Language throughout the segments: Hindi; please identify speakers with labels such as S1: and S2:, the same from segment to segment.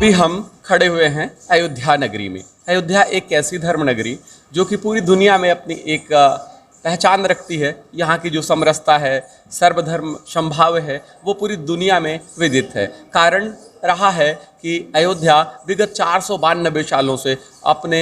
S1: भी हम खड़े हुए हैं अयोध्या नगरी में। अयोध्या एक ऐसी धर्म नगरी जो कि पूरी दुनिया में अपनी एक पहचान रखती है। यहाँ की जो समरसता है, सर्वधर्म समभाव है, वो पूरी दुनिया में विदित है। कारण रहा है कि अयोध्या विगत 492 सालों से अपने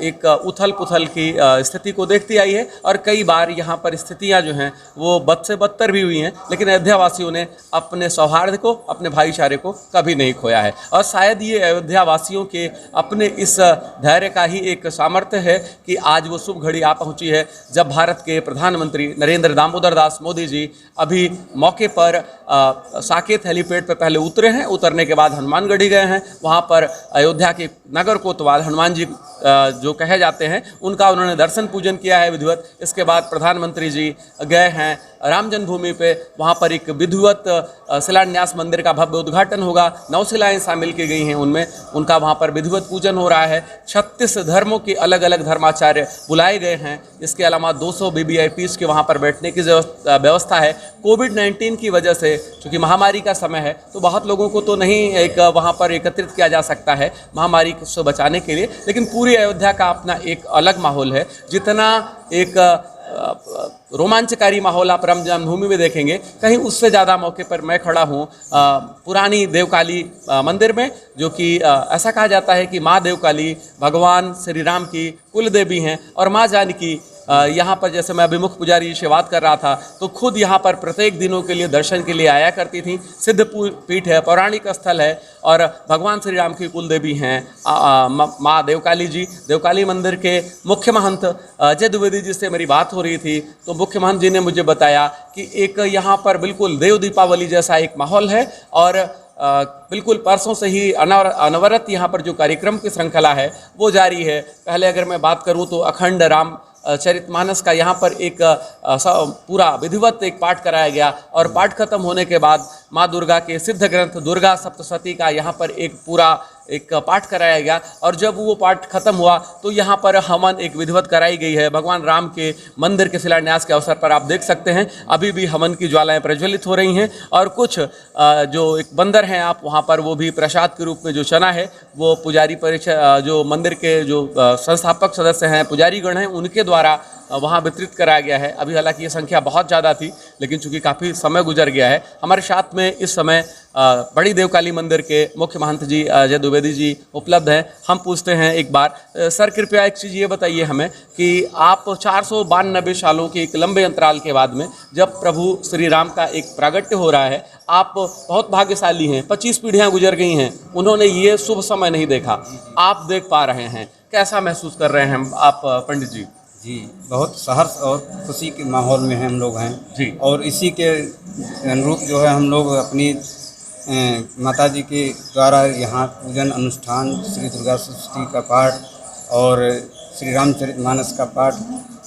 S1: एक उथल पुथल की स्थिति को देखती आई है और कई बार यहाँ पर स्थितियाँ जो हैं वो बद से बदतर भी हुई हैं, लेकिन अयोध्या वासियों ने अपने सौहार्द को, अपने भाईचारे को कभी नहीं खोया है। और शायद ये अयोध्या वासियों के अपने इस धैर्य का ही एक सामर्थ्य है कि आज वो शुभ घड़ी आ पहुँची है जब भारत के प्रधानमंत्री नरेंद्र दामोदर दास मोदी जी अभी मौके पर साकेत हेलीपैड पर पहले उतरे हैं। उतरने के बाद हनुमानगढ़ी गए हैं। वहाँ पर अयोध्या के नगर कोतवाल हनुमान जी जो कहे जाते हैं उनका उन्होंने दर्शन पूजन किया है विधिवत। इसके बाद प्रधानमंत्री जी गए हैं राम जन्मभूमि पे। वहाँ पर एक विधिवत शिलान्यास मंदिर का भव्य उद्घाटन होगा। 9 शिलाएँ शामिल की गई हैं उनमें, उनका वहाँ पर विधिवत पूजन हो रहा है। 36 धर्मों के अलग अलग धर्माचार्य बुलाए गए हैं। इसके अलावा 200 VVIPs के वहाँ पर बैठने की व्यवस्था है। कोविड-19 की वजह से चूँकि महामारी का समय है तो बहुत लोगों को तो नहीं एक वहाँ पर एकत्रित किया जा सकता है महामारी से बचाने के लिए, लेकिन पूरी अयोध्या का अपना एक अलग माहौल है। जितना एक रोमांचकारी माहौल आप राम जन्मभूमि में देखेंगे, कहीं उससे ज़्यादा मौके पर मैं खड़ा हूँ पुरानी देवकाली मंदिर में, जो कि ऐसा कहा जाता है कि माँ देवकाली भगवान श्री राम की कुल देवी हैं और माँ जानकी यहाँ पर, जैसे मैं अभी मुख्य पुजारी से बात कर रहा था, तो खुद यहाँ पर प्रत्येक दिनों के लिए दर्शन के लिए आया करती थी। सिद्ध पीठ है, पौराणिक स्थल है और भगवान श्री राम की कुल देवी हैं माँ देवकाली जी। देवकाली मंदिर के मुख्य महंत अजय द्विवेदी जी से मेरी बात हो रही थी तो मुख्य महंत जी ने मुझे बताया कि एक यहाँ पर बिल्कुल देव दीपावली जैसा एक माहौल है और बिल्कुल परसों से ही अनवरत यहाँ पर जो कार्यक्रम की श्रृंखला है वो जारी है। पहले अगर मैं बात करूँ तो अखंड राम चरितमानस का यहाँ पर एक पूरा विधिवत एक पाठ कराया गया और पाठ खत्म होने के बाद माँ दुर्गा के सिद्ध ग्रंथ दुर्गा सप्तशती का यहाँ पर एक पूरा एक पाठ कराया गया। और जब वो पाठ खत्म हुआ तो यहाँ पर हवन एक विधिवत कराई गई है। भगवान राम के मंदिर के शिलान्यास के अवसर पर आप देख सकते हैं अभी भी हवन की ज्वालाएं प्रज्वलित हो रही हैं और कुछ जो एक बंदर हैं आप वहाँ पर, वो भी प्रसाद के रूप में जो चना है वो पुजारी परिषद जो मंदिर के जो संस्थापक सदस्य हैं, पुजारीगण हैं, उनके द्वारा वहाँ वितरित कराया गया है। अभी हालांकि ये संख्या बहुत ज़्यादा थी, लेकिन चूंकि काफ़ी समय गुजर गया है। हमारे साथ में इस समय बड़ी देवकाली मंदिर के मुख्य महंत जी अजय द्विवेदी जी उपलब्ध हैं। हम पूछते हैं एक बार, सर कृपया एक चीज़ ये बताइए हमें कि आप 492 सालों के एक लंबे अंतराल के बाद में जब प्रभु श्री राम का एक प्रागट्य हो रहा है, आप बहुत भाग्यशाली हैं। 25 पीढ़ियाँ गुजर गई हैं, उन्होंने ये शुभ समय नहीं देखा, आप देख पा रहे हैं। कैसा महसूस कर रहे हैं आप पंडित जी?
S2: जी, बहुत सहर्ष और खुशी के माहौल में हम लोग हैं
S1: जी।
S2: और इसी के अनुरूप जो है हम लोग अपनी माता जी के द्वारा यहाँ पूजन अनुष्ठान, श्री दुर्गा सप्तशती का पाठ और श्री रामचरितमानस का पाठ,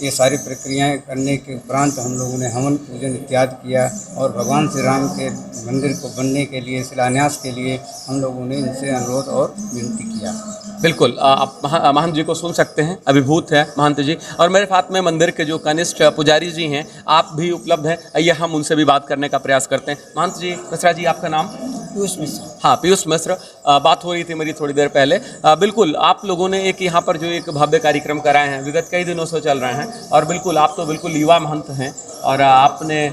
S2: ये सारी प्रक्रियाएं करने के उपरांत हम लोगों ने हवन पूजन इत्यादि किया और भगवान श्री राम के मंदिर को बनने के लिए, शिलान्यास के लिए हम लोगों ने इनसे अनुरोध और विनती किया।
S1: बिल्कुल, आप महंत जी को सुन सकते हैं, अभिभूत है महंत जी। और मेरे साथ में मंदिर के जो कनिष्ठ पुजारी जी हैं, आप भी उपलब्ध हैं। आइए हम उनसे भी बात करने का प्रयास करते हैं। महंत जी, मिश्रा जी, आपका नाम?
S2: पीयूष मिश्र।
S1: हाँ, पीयूष मिश्र। बात हो रही थी मेरी थोड़ी देर पहले। बिल्कुल, आप लोगों ने एक यहाँ पर जो एक भव्य कार्यक्रम कराए हैं, विगत कई दिनों से चल रहे हैं और बिल्कुल आप तो बिल्कुल युवा महंत हैं और आपने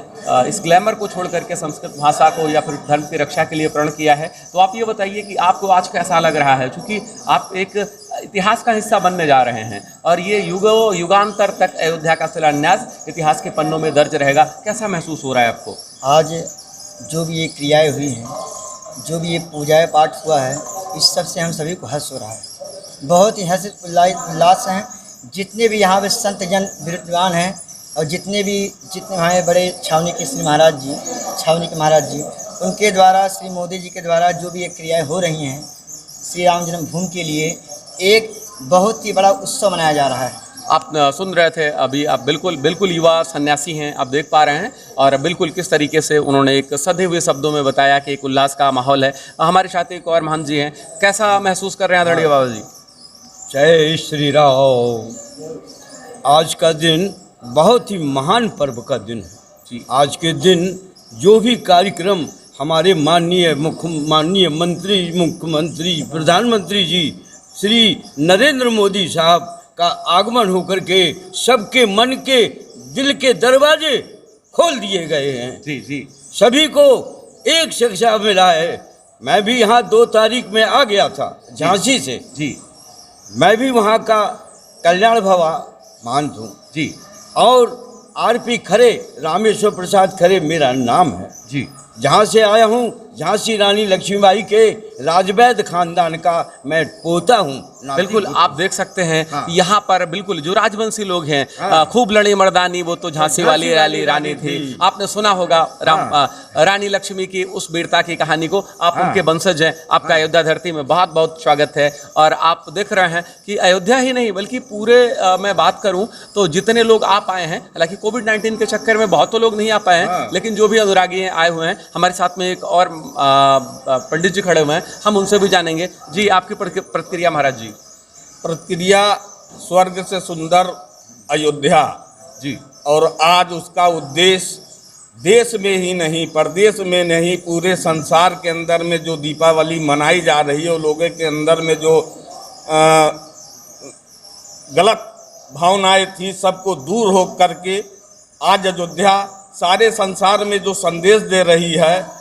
S1: इस ग्लैमर को छोड़ करके संस्कृत भाषा को या फिर धर्म की रक्षा के लिए प्रण किया है। तो आप ये बताइए कि आपको आज कैसा लग रहा है, क्योंकि आप एक इतिहास का हिस्सा बनने जा रहे हैं और ये युगांतर तक अयोध्या का शिलान्यास इतिहास के पन्नों में दर्ज रहेगा। कैसा महसूस हो रहा है आपको?
S3: आज जो भी ये क्रियाएं हुई हैं, जो भी ये पूजाएं पाठ हुआ है, इस सब से हम सभी को हर्ष हो रहा है। बहुत ही हर्ष उल्लास हैं। जितने भी यहाँ पे संत जन विद्वान हैं और जितने हमारे बड़े छावनी के महाराज जी, उनके द्वारा, श्री मोदी जी के द्वारा जो भी ये क्रियाएं हो रही हैं श्री राम जन्मभूमि के लिए, एक बहुत ही बड़ा उत्सव मनाया जा रहा है।
S1: आप सुन रहे थे अभी, आप बिल्कुल युवा सन्यासी हैं, आप देख पा रहे हैं और बिल्कुल किस तरीके से उन्होंने एक सधे हुए शब्दों में बताया कि एक उल्लास का माहौल है। हमारे साथ एक और महंत जी हैं, कैसा महसूस कर रहे हैं आदरणीय बाबा जी?
S4: जय श्री राम। आज का दिन बहुत ही महान पर्व का दिन है। आज के दिन जो भी कार्यक्रम हमारे माननीय मुख्यमंत्री प्रधानमंत्री जी श्री नरेंद्र मोदी साहब का आगमन होकर के सबके मन के दिल के दरवाजे खोल दिए गए हैं।
S1: जी जी
S4: सभी को एक शिक्षा मिला है। मैं भी यहाँ 2 तारीख में आ गया था झांसी से।
S1: जी
S4: मैं भी वहाँ का कल्याण भवा मान हूँ
S1: जी
S4: और आरपी खरे, रामेश्वर प्रसाद खरे मेरा नाम है।
S1: जी
S4: जहाँ से आया हूँ, झांसी रानी लक्ष्मीबाई के राजवैद खानदान का मैं पोता हूँ।
S1: बिल्कुल आप देख सकते हैं
S4: हाँ।
S1: यहाँ पर बिल्कुल जो राजवंशी लोग हैं
S4: हाँ।
S1: खूब लड़ी मर्दानी वो तो झांसी वाली रानी थी। आपने सुना होगा रानी लक्ष्मी की उस वीरता की कहानी को। आप उनके वंशज हैं। आपका अयोध्या धरती में बहुत बहुत स्वागत है। और आप देख रहे हैं कि अयोध्या ही नहीं बल्कि पूरे मैं बात करूं तो जितने लोग आप आए हैं, हालांकि कोविड-19 के चक्कर में बहुत तो लोग नहीं आ पाए हैं, लेकिन जो भी अनुरागी हैं आए हुए हैं। हमारे साथ में एक और पंडित जी खड़े हुए हैं, हम उनसे भी जानेंगे। जी आपकी प्रतिक्रिया महाराज जी।
S5: प्रतिक्रिया स्वर्ग से सुंदर अयोध्या
S1: जी
S5: और आज उसका उद्देश्य देश में ही नहीं, प्रदेश में नहीं, पूरे संसार के अंदर में जो दीपावली मनाई जा रही है, लोगों के अंदर में जो गलत भावनाएं थी सबको दूर हो करके आज अयोध्या सारे संसार में जो संदेश दे रही है।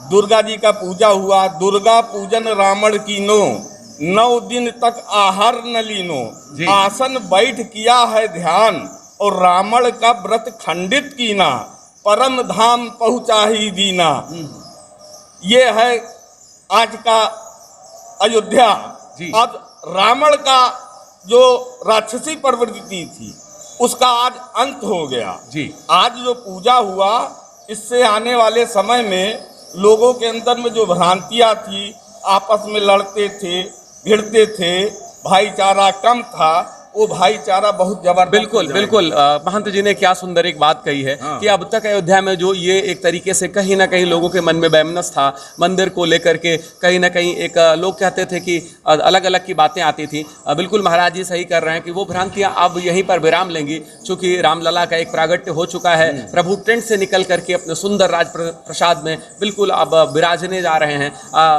S5: दुर्गा जी का पूजा हुआ, दुर्गा पूजन रावण कीनो, 9 दिन तक आहार न लीनो, आसन बैठ किया है ध्यान, और रावण का व्रत खंडित कीना, परम धाम पहुँचा ही दीना। ये है आज का अयोध्या। अब रावण का जो राक्षसी प्रवृत्ति थी उसका आज अंत हो गया
S1: जी।
S5: आज जो पूजा हुआ इससे आने वाले समय में लोगों के अंदर में जो भ्रांतियाँ थी, आपस में लड़ते थे, भिड़ते थे, भाईचारा कम था, वो भाईचारा बहुत जबरदस्त।
S1: बिल्कुल बिल्कुल महंत जी ने क्या सुंदर एक बात कही है कि अब तक अयोध्या में जो ये एक तरीके से कहीं ना कहीं लोगों के मन में वैमनस्य था मंदिर को लेकर के, कहीं ना कहीं एक लोग कहते थे कि अलग अलग की बातें आती थी। बिल्कुल महाराज जी सही कर रहे हैं कि वो भ्रांतियां अब यहीं पर विराम लेंगी, चूंकि रामलला का एक प्रागट्य हो चुका है। प्रभु टेंट से निकल करके अपने सुंदर राज प्रसाद में बिल्कुल अब विराजने जा रहे हैं।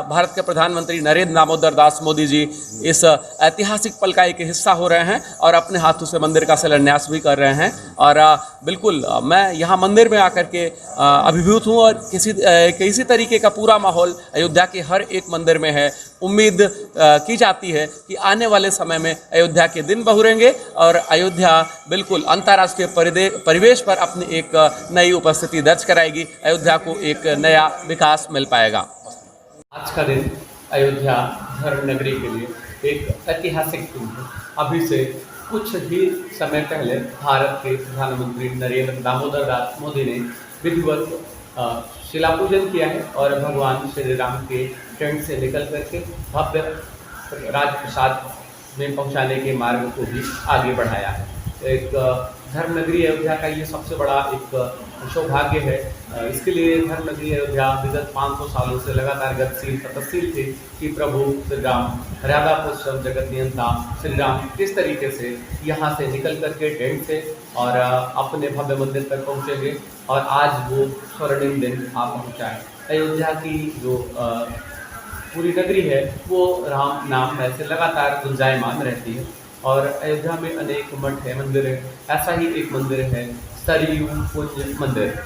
S1: भारत के प्रधानमंत्री नरेंद्र दामोदर दास मोदी जी इस ऐतिहासिक पल का एक हिस्सा हो रहे हैं और अपने हाथों से मंदिर का शिलान्यास भी कर रहे हैं। और बिल्कुल मैं यहाँ मंदिर में आकर के अभिभूत हूँ और किसी तरीके का पूरा माहौल अयोध्या के हर एक मंदिर में है। उम्मीद की जाती है कि आने वाले समय में अयोध्या के दिन बहुरेंगे और अयोध्या बिल्कुल अंतर्राष्ट्रीय परिवेश पर अपनी एक नई उपस्थिति दर्ज कराएगी। अयोध्या को एक नया विकास मिल पाएगा।
S6: आज का दिन अयोध्या धर्म नगरी के लिए एक ऐतिहासिक दिन है। अभी से कुछ ही समय पहले भारत के प्रधानमंत्री नरेंद्र दामोदर दास मोदी ने विधिवत शिलापूजन किया है और भगवान श्री राम के टेंट से निकल करके भव्य राजप्रसाद में पहुंचाने के मार्ग को भी आगे बढ़ाया है। एक धर्मनगरी अयोध्या का ये सबसे बड़ा एक सौभाग्य है। इसके लिए धर्मनगरी अयोध्या विगत 500 सालों से लगातार गतिशील प्रगतिशील थी कि प्रभु श्री राम मर्यादा पुरुषोत्तम जगत नियंता श्री राम किस तरीके से यहाँ से निकल करके टेंट से और अपने भव्य मंदिर तक पहुँचेंगे और आज वो स्वर्णिम दिन आ पहुँचा है। अयोध्या की जो पूरी नगरी है वो राम नाम में से लगातार गुंजायमान रहती है और अयोध्या में अनेक मठ है, मंदिर है। ऐसा ही एक मंदिर है सरयू कुंज मंदिर।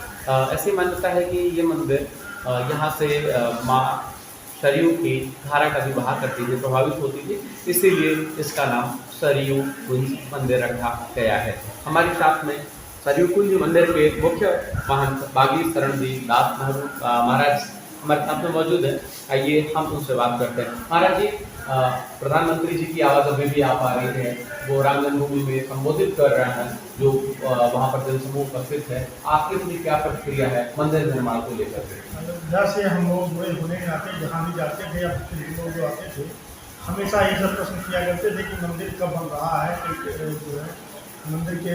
S6: ऐसी मान्यता है कि ये मंदिर यहाँ से माँ सरयू की धारा का भी बहा करती थी, प्रभावित होती थी, इसीलिए इसका नाम सरयू कुंज मंदिर रखा गया है। हमारे साथ में सरयू कुंज मंदिर के मुख्य महंत बागी शरणदीप दास महाराज हमारे साथ में मौजूद है। आइए हम उनसे बात करते हैं। महाराज जी, प्रधानमंत्री जी की आवाज़ अभी भी आप आ रही है, वो राम जन्मभूमि में संबोधित कर रहे हैं, जो वहाँ पर जनसमूह उपस्थित है। आपकी अपनी क्या प्रतिक्रिया है मंदिर निर्माण को लेकर के?
S7: अयोध्या से हम लोग जुड़े होने के नाते जहाँ भी जाते थे या लोग जो आते थे हमेशा ये सब प्रश्न किया करते थे कि मंदिर कब बन रहा है, जो है मंदिर के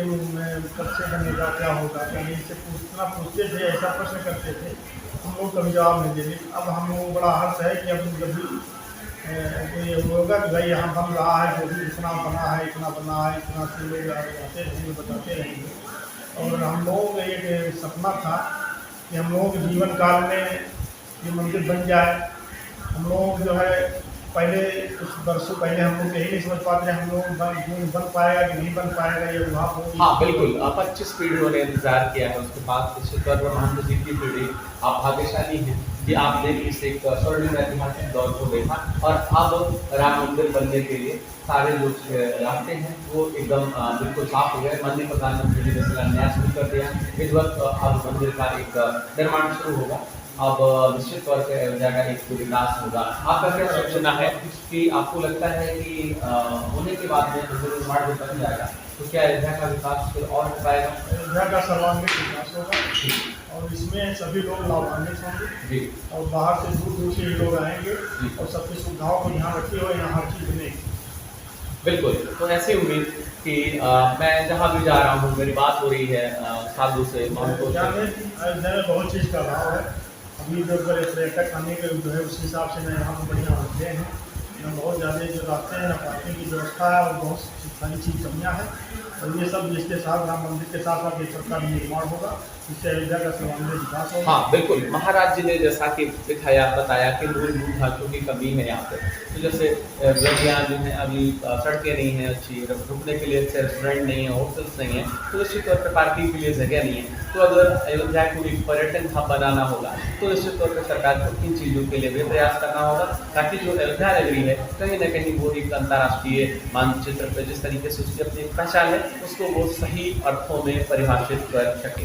S7: कब से बनेगा, क्या होगा, क्या नहीं, इससे पूछते थे, ऐसा प्रश्न करते थे। हम लोग कभी जवाब नहीं देते। अब हम लोग बड़ा हर्ष है कि अब जब भी ये होगा कि भाई यहाँ बन रहा है, जो भी इतना बना है, इतना बना है, इतना से लोग आते रहेंगे, बताते रहेंगे। और हम लोगों का एक सपना था कि हम लोगों के जीवन काल में ये मंदिर बन जाए। हम लोग जो है पहले कुछ वर्षों पहले हम लोग यही नहीं समझ पाते हम लोग बन पाएगा कि नहीं बन पाएगा, ये वहाँ होगी।
S6: हाँ बिल्कुल, 25 पीढ़ियों ने इंतजार किया है उसके बाद निश्चित तौर पर महंत जी की पीढ़ी आप भाग्यशाली हैं कि आपने इस एक स्वर्णिम ऐतिहासिक दौर को देखा और अब राम मंदिर बनने के लिए सारे जो रास्ते हैं वो एकदम बिल्कुल साफ हो गए। माननीय प्रधानमंत्री जी ने शिलान्यास भी कर दिया। इस वक्त अब मंदिर का एक निर्माण शुरू होगा। अब निश्चित तौर पर अयोध्या का एक विकास होगा। आपका क्या सोचना है कि आपको लगता है कि होने के बाद में मंदिर निर्माण जब बन जाएगा तो क्या अयोध्या का विकास फिर और हो पाएगा?
S7: अयोध्या का सर्वांगीण विकास होगा और इसमें सभी लोग लाभान्वित होंगे
S6: जी
S7: और बाहर से दूर दूर से लोग आएंगे और सबकी सुविधाओं को ध्यान रखते हुए यहाँ हर चीज़ बनेगी।
S6: बिल्कुल, तो ऐसी उम्मीद कि मैं जहाँ भी जा रहा हूँ मेरी बात हो रही है साधु से महंतों
S7: अयोध्या
S6: से।
S7: में बहुत चीज़ का अभाव है। अभी जो पर्यटक आने के जो है उस हिसाब से मैं यहाँ पर बढ़िया होते हैं। यहाँ बहुत ज़्यादा जो रास्ते हैं, पार्किंग की व्यवस्था है और बहुत सारी चीज़ कमियाँ हैं और ये सब जिसके साथ राम मंदिर के साथ साथ एक सबका निर्माण होगा, इससे अयोध्या का सर्वांगीण विकास होगा।
S6: हाँ बिल्कुल, महाराज जी ने जैसा कि दिखाया बताया कि मूलभूत ढांचों की कमी है यहाँ पे। तो जैसे गलियाँ जो हैं अभी सड़कें नहीं हैं अच्छी, रुकने के लिए अच्छे रेस्टोरेंट नहीं है, होटल्स नहीं है, तो निश्चित तौर पर पार्किंग के लिए जगह नहीं है। तो अगर अयोध्या को एक पर्यटन हब बनाना होगा तो निश्चित तौर पर सरकार को इन चीज़ों के लिए भी प्रयास करना होगा ताकि जो अयोध्या नगरी है कहीं ना कहीं वो एक अंतर्राष्ट्रीय मानचित्र पर जिस तरीके से उसकी अपनी पहचान है उसको वो सही अर्थों में परिभाषित कर सके।